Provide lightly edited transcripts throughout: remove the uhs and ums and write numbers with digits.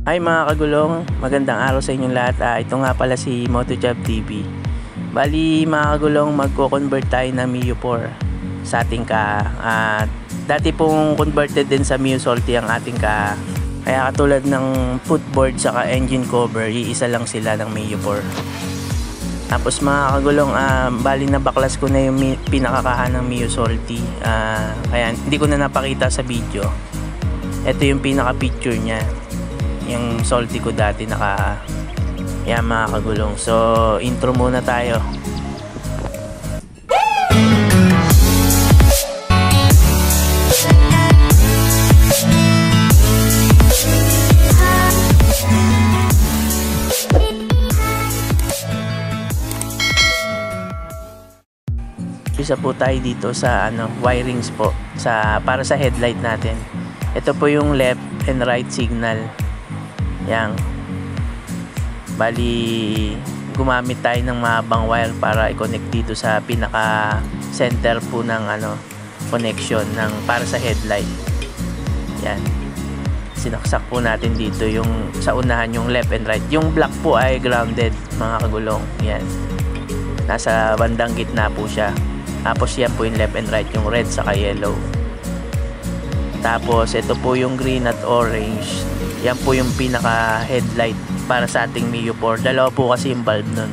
Hi mga kagulong, magandang araw sa inyong lahat. Ito nga pala si Motojob TV. Bali mga kagulong, magko-convert tayo ng Mio 4 sa ating ka. Dati pong converted din sa Mio Salty ang ating ka. Kaya katulad ng footboard saka engine cover, iisa lang sila ng Mio 4. Tapos mga kagulong, bali na baklas ko na yung pinakakahan ng Mio Salty. Kaya hindi ko na napakita sa video. Ito yung pinaka picture niya. Yung Salty ko dati yan mga kagulong. So intro muna tayo. Isa po tayo dito sa wirings po para sa headlight natin. Ito po yung left and right signal. Yang bali gumamit tayo ng mahabang wire para i-connect dito sa pinaka center po ng connection para sa headlight. Yan, sinaksak po natin dito yung sa unahan, yung left and right. Yung black po ay grounded mga kagulong. Yan, nasa bandang gitna po siya. Tapos yan po yung left and right, yung red saka yellow. Tapos ito po yung green at orange. Yan po yung pinaka headlight para sa ating Mio 4. Dalawa po kasi yung bulb nun.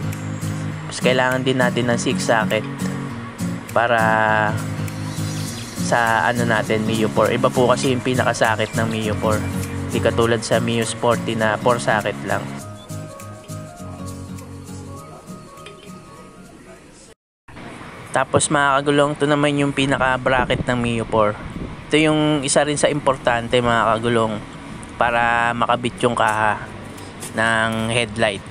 Tapos kailangan din natin ng 6 socket para sa natin Mio 4. Iba po kasi yung pinaka socket ng Mio 4. Hindi katulad sa Mio Sporty na 4 socket lang. Tapos mga kagulong, ito naman yung pinaka bracket ng Mio 4. Ito yung isa rin sa importante mga kagulong para makabit yung kaha ng headlight.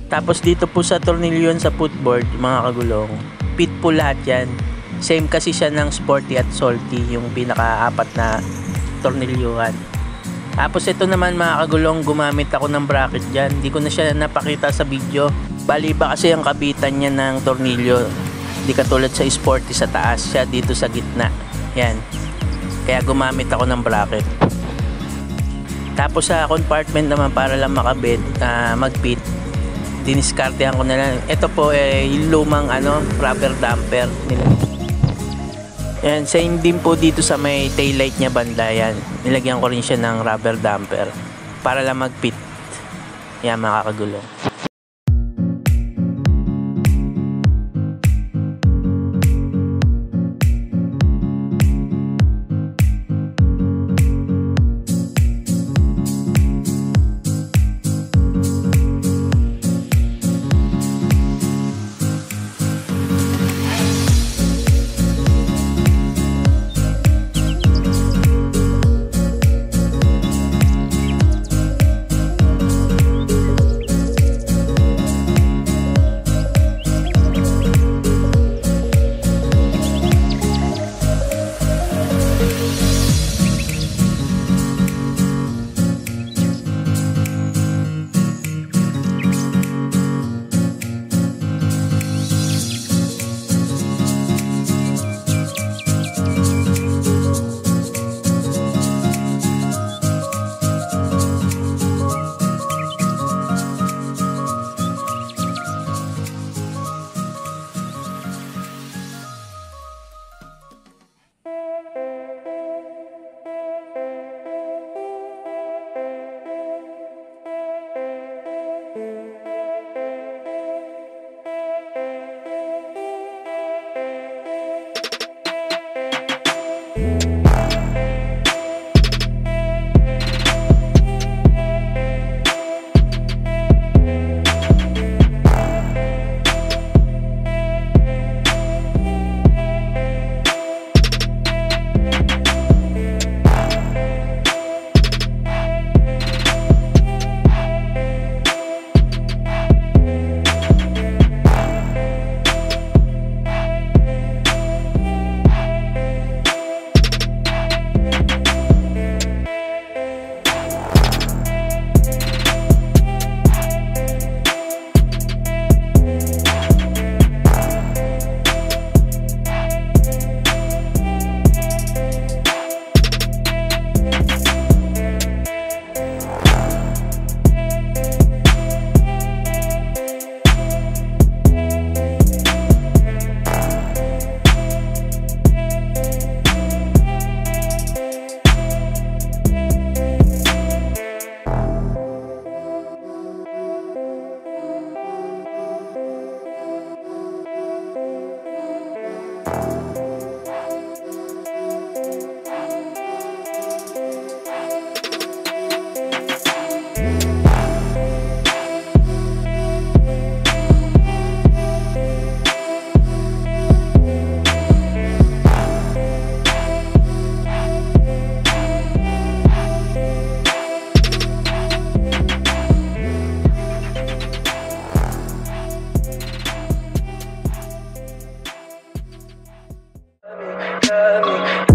Tapos dito po sa tornilyon sa footboard, mga kagulong, fit po lahat yan. Same kasi siya ng Sporty at Salty, yung pinaka-apat na tornilyuhan. Tapos ito naman mga kagulong, gumamit ako ng bracket dyan. Hindi ko na siya napakita sa video. Bali ba kasi ang kabitan niya ng tornilyo, di katulad sa Sporty sa taas, siya dito sa gitna. Yan. Kaya gumamit ako ng bracket. Tapos sa compartment naman, para lang makabit, mag-fit, diniskartehan ko na lang. Ito po yung lumang rubber damper nila. Yan, same din po dito sa may taillight niya banda yan. Nilagyan ko rin siya ng rubber damper para lang mag-fit. Yan mga kagulong.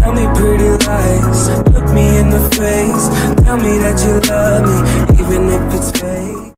Tell me pretty lies, look me in the face. Tell me that you love me, even if it's fake.